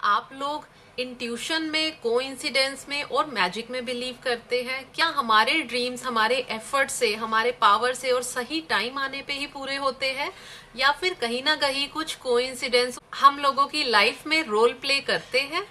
आप लोग इंट्यूशन में, कोइंसिडेंस में और मैजिक में बिलीव करते हैं? क्या हमारे ड्रीम्स हमारे एफर्ट से, हमारे पावर से और सही टाइम आने पे ही पूरे होते हैं, या फिर कहीं ना कहीं कुछ कोइंसिडेंस हम लोगों की लाइफ में रोल प्ले करते हैं?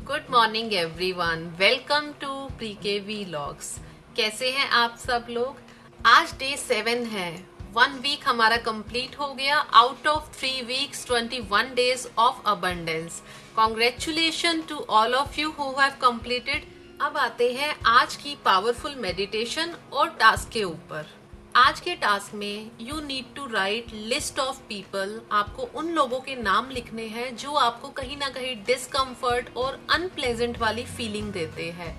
Good morning everyone, welcome to प्रीके व्लॉग्स। कैसे हैं आप सब लोग? आज डे 7 है। 1 वीक हमारा कंप्लीट हो गया out of 3 weeks, 21 days of abundance. Congratulation to all of you who have completed. अब आते हैं आज की पावरफुल मेडिटेशन और टास्क के ऊपर। आज के टास्क में you need to write list of people. आपको उन लोगों के नाम लिखने हैं जो आपको कहीं ना कहीं डिस्कम्फर्ट और अनप्लेजेंट वाली फीलिंग देते हैं।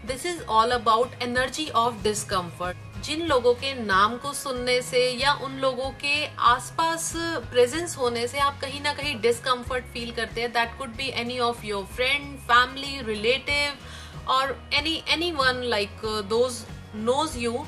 This is all about energy of discomfort. जिन लोगों के नाम को सुनने से या उन लोगों के आसपास प्रेजेंस होने से आप कहीं ना कहीं डिस्कम्फर्ट फील करते हैं, that could be any of your friend, family, relative और any one like those knows you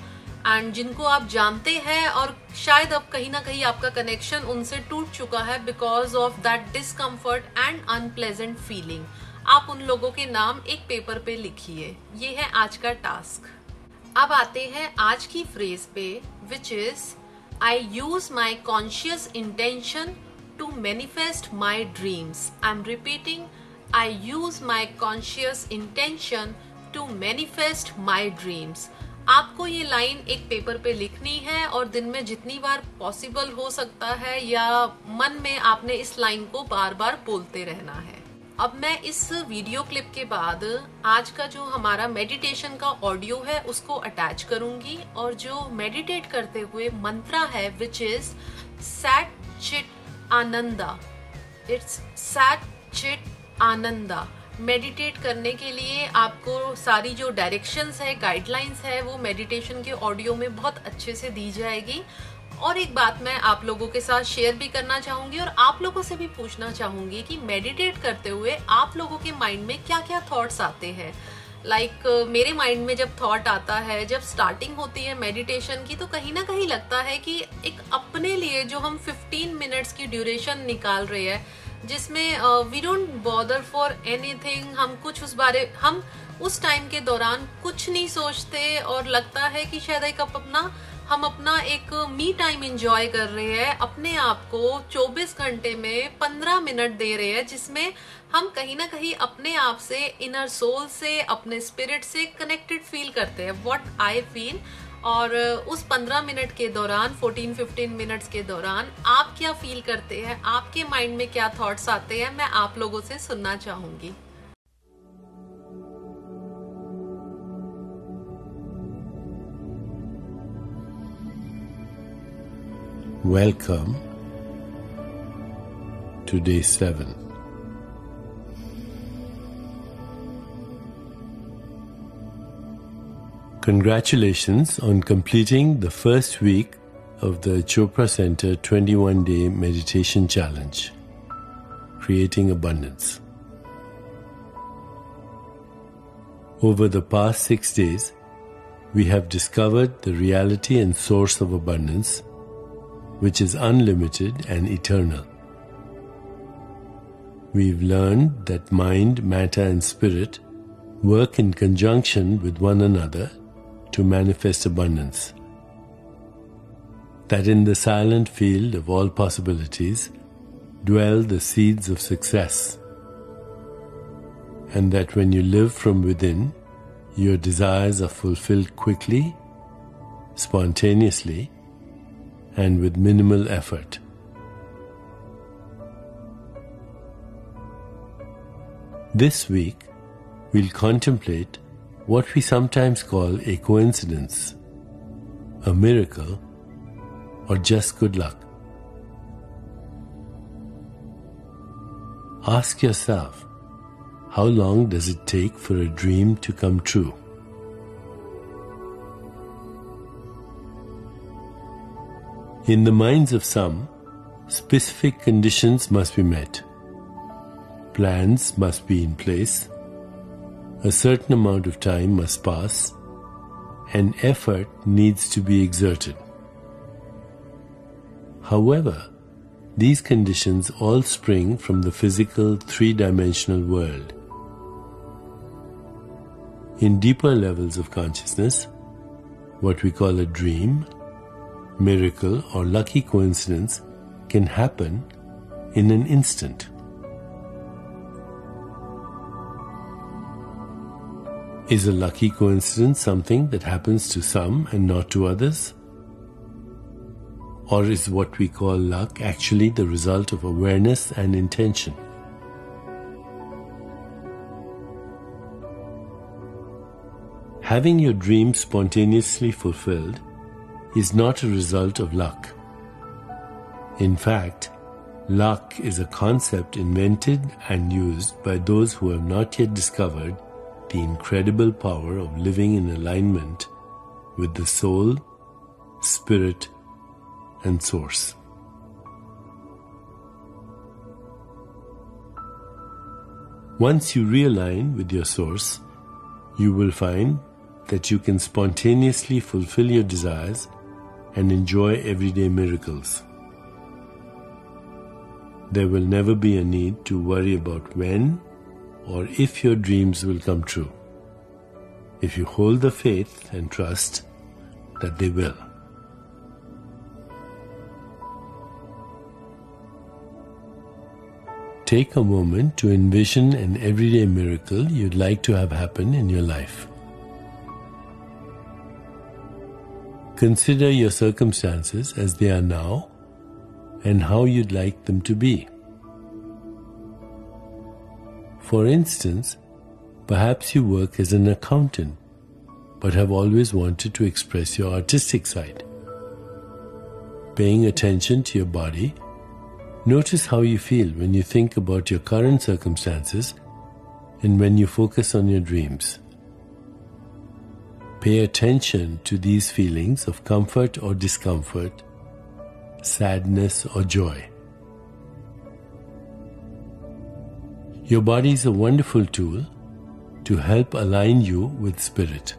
and जिनको आप जानते हैं, और शायद अब कहीं ना कहीं आपका कनेक्शन उनसे टूट चुका है because of that discomfort and unpleasant feeling. आप उन लोगों के नाम एक पेपर पे लिखिए। ये है आज का टास्क। अब आते हैं आज की फ्रेज पे, which is I use my conscious intention to manifest my dreams. I am repeating, I use my conscious intention to manifest my dreams. आपको ये लाइन एक पेपर पे लिखनी है और दिन में जितनी बार पॉसिबल हो सकता है या मन में आपने इस लाइन को बार बार बोलते रहना है। अब मैं इस वीडियो क्लिप के बाद आज का जो हमारा मेडिटेशन का ऑडियो है उसको अटैच करूंगी, और जो मेडिटेट करते हुए मंत्रा है which is Sat Chit Ananda. It's Sat Chit Ananda. Meditate करने के लिए आपको सारी जो डायरेक्शंस है, गाइडलाइंस है, वो मेडिटेशन के ऑडियो में बहुत अच्छे से दी जाएगी। और एक बात मैं आप लोगों के साथ शेयर भी करना चाहूंगी और आप लोगों से भी पूछना चाहूंगी कि मेडिटेट करते हुए आप लोगों के माइंड में क्या क्या थॉट्स आते हैं। लाइक मेरे माइंड में जब थॉट आता है, जब स्टार्टिंग होती है मेडिटेशन की, तो कहीं ना कहीं लगता है कि एक अपने लिए जो हम 15 मिनट्स की ड्यूरेशन निकाल रहे हैं, जिसमें we don't bother for anything, हम उस टाइम के दौरान कुछ नहीं सोचते और लगता है कि शायद हम अपना एक मी टाइम एंजॉय कर रहे हैं। अपने आप को 24 घंटे में 15 मिनट दे रहे हैं, जिसमें हम कहीं ना कहीं अपने आप से, इनर सोल से, अपने स्पिरिट से कनेक्टेड फील करते हैं, व्हाट आई फील। और उस 15 मिनट के दौरान, 14-15 मिनट्स के दौरान आप क्या फील करते हैं, आपके माइंड में क्या थॉट्स आते हैं, मैं आप लोगों से सुनना चाहूंगी। Welcome to day 7. Congratulations on completing the first week of the Chopra Center 21-day meditation challenge, Creating Abundance. Over the past 6 days, we have discovered the reality and source of abundance, which is unlimited and eternal. We've learned that mind, matter and spirit work in conjunction with one another to manifest abundance. That in the silent field of all possibilities dwell the seeds of success. And that when you live from within, your desires are fulfilled quickly, spontaneously, and with minimal effort. This week, we'll contemplate what we sometimes call a coincidence, a miracle, or just good luck. Ask yourself, how long does it take for a dream to come true? In the minds of some, specific conditions must be met. Plans must be in place. A certain amount of time must pass, and effort needs to be exerted. However, these conditions all spring from the physical three-dimensional world. In deeper levels of consciousness, what we call a dream, miracle, or lucky coincidence can happen in an instant. Is a lucky coincidence something that happens to some and not to others? Or is what we call luck actually the result of awareness and intention? Having your dream spontaneously fulfilled is not a result of luck. In fact, luck is a concept invented and used by those who have not yet discovered the incredible power of living in alignment with the soul, spirit, and source. Once you realign with your source, you will find that you can spontaneously fulfill your desires and enjoy everyday miracles. There will never be a need to worry about when or if your dreams will come true, if you hold the faith and trust that they will. Take a moment to envision an everyday miracle you'd like to have happen in your life. Consider your circumstances as they are now and how you'd like them to be. For instance, perhaps you work as an accountant but have always wanted to express your artistic side. Paying attention to your body, notice how you feel when you think about your current circumstances and when you focus on your dreams. Pay attention to these feelings of comfort or discomfort, sadness or joy. Your body is a wonderful tool to help align you with spirit.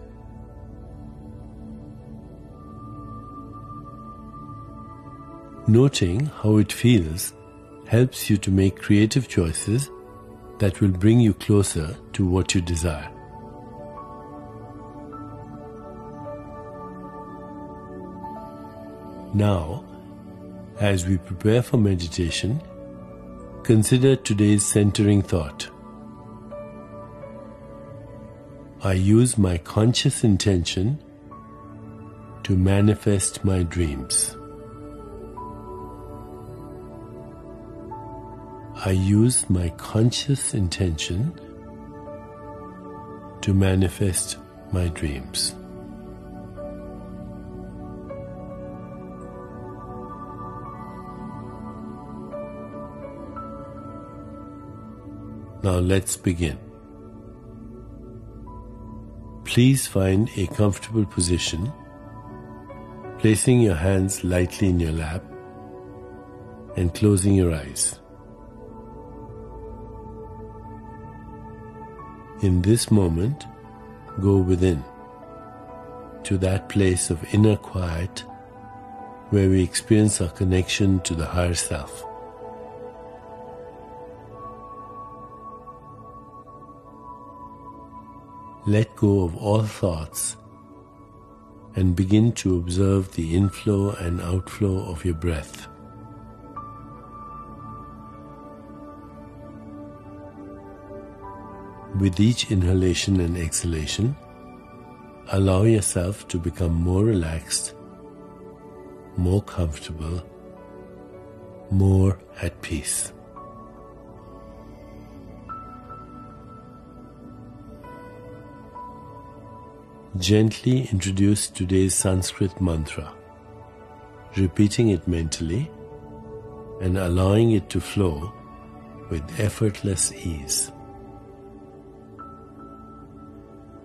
Noting how it feels helps you to make creative choices that will bring you closer to what you desire. Now, as we prepare for meditation, consider today's centering thought. I use my conscious intention to manifest my dreams. I use my conscious intention to manifest my dreams. Now let's begin. Please find a comfortable position, placing your hands lightly in your lap and closing your eyes. In this moment, go within, to that place of inner quiet where we experience our connection to the higher self. Let go of all thoughts and begin to observe the inflow and outflow of your breath. With each inhalation and exhalation, allow yourself to become more relaxed, more comfortable, more at peace. Gently introduce today's Sanskrit mantra, repeating it mentally and allowing it to flow with effortless ease.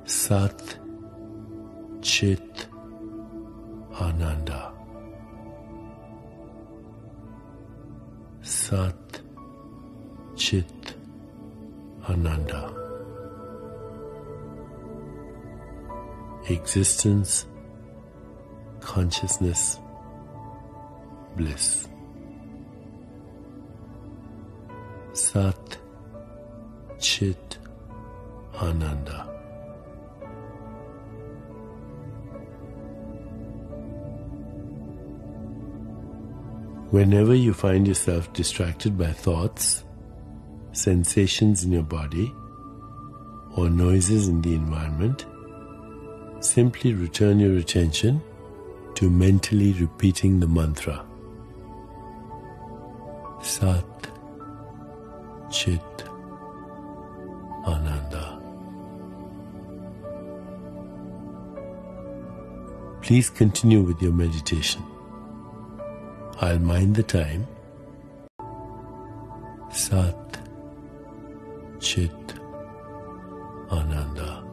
Sat Chit Ananda. Sat Chit Ananda. existence, consciousness, bliss. Sat, Chit, Ananda. Whenever you find yourself distracted by thoughts, sensations in your body, or noises in the environment, simply return your attention to mentally repeating the mantra. Sat, Chit, Ananda. Please continue with your meditation. I'll mind the time. Sat, Chit, Ananda.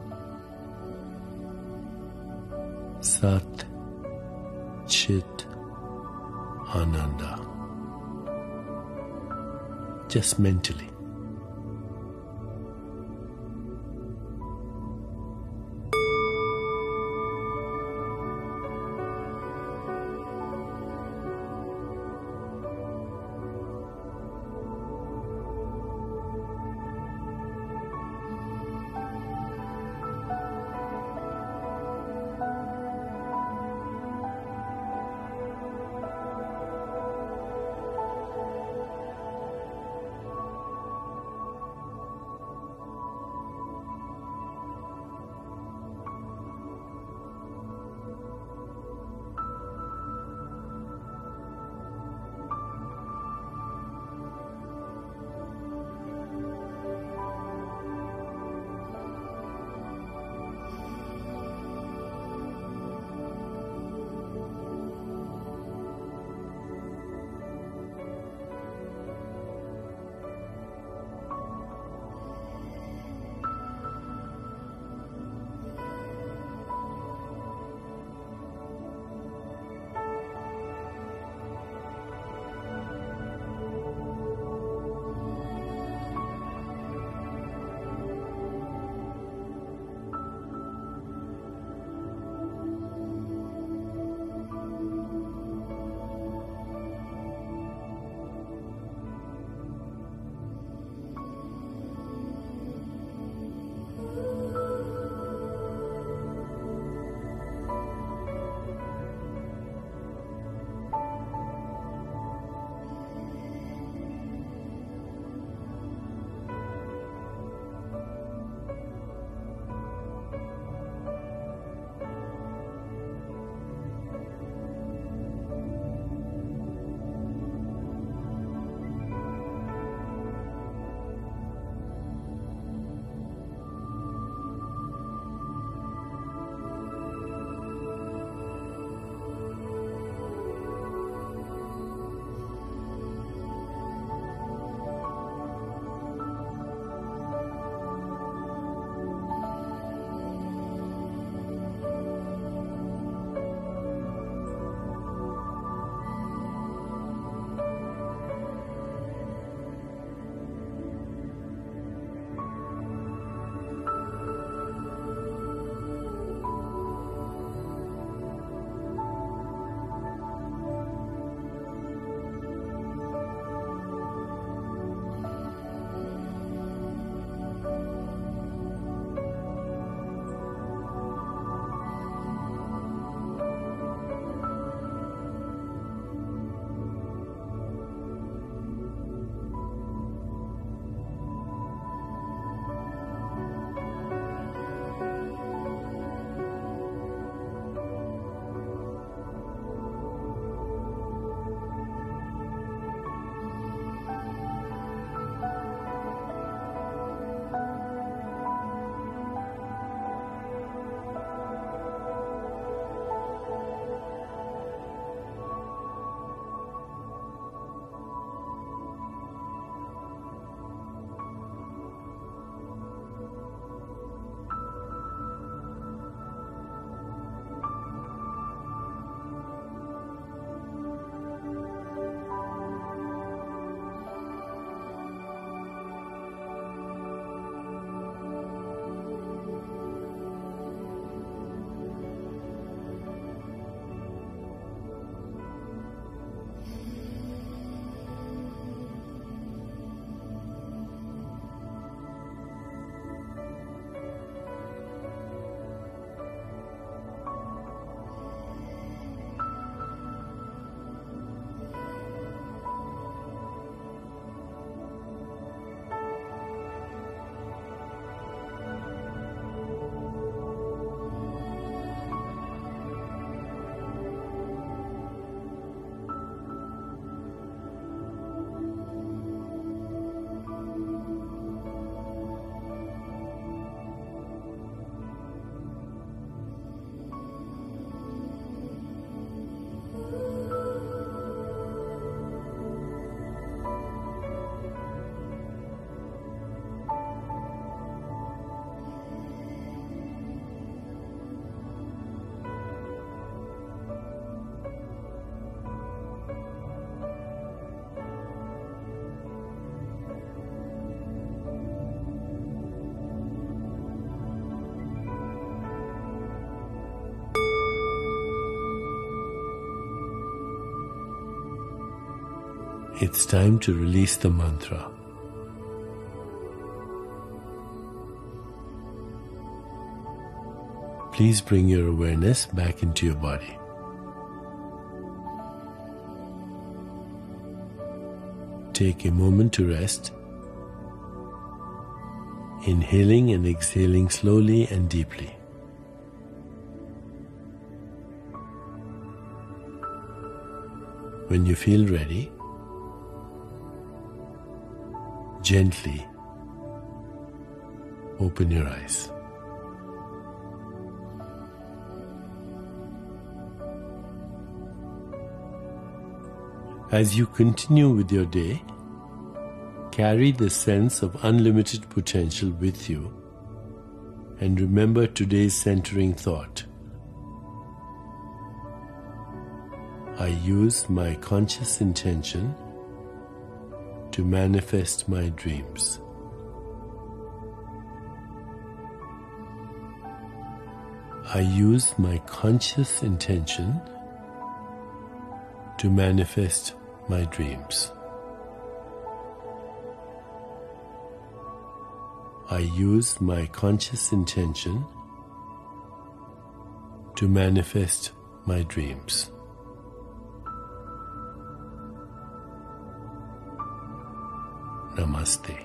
Sat, Chit, Ananda. Just mentally. It's time to release the mantra. Please bring your awareness back into your body. Take a moment to rest, inhaling and exhaling slowly and deeply. When you feel ready, gently open your eyes. As you continue with your day, carry the sense of unlimited potential with you and remember today's centering thought. I use my conscious intention to manifest my dreams. I use my conscious intention to manifest my dreams. I use my conscious intention to manifest my dreams. Namaste.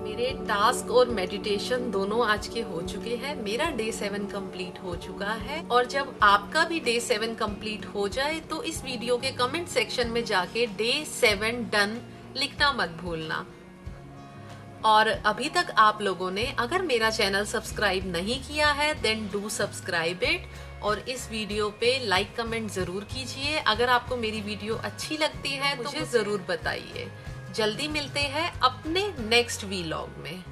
मेरे task और meditation दोनों आज के हो चुके हैं। मेरा day 7 complete हो चुका है और जब आपका भी डे 7 कंप्लीट हो जाए तो इस वीडियो के कमेंट सेक्शन में जाके डे 7 डन लिखना मत भूलना। और अभी तक आप लोगों ने अगर मेरा चैनल सब्सक्राइब नहीं किया है देन डू सब्सक्राइब इट और इस वीडियो पे लाइक कमेंट जरूर कीजिए। अगर आपको मेरी वीडियो अच्छी लगती है तो मुझे जरूर बताइए। जल्दी मिलते हैं अपने नेक्स्ट वीलॉग में।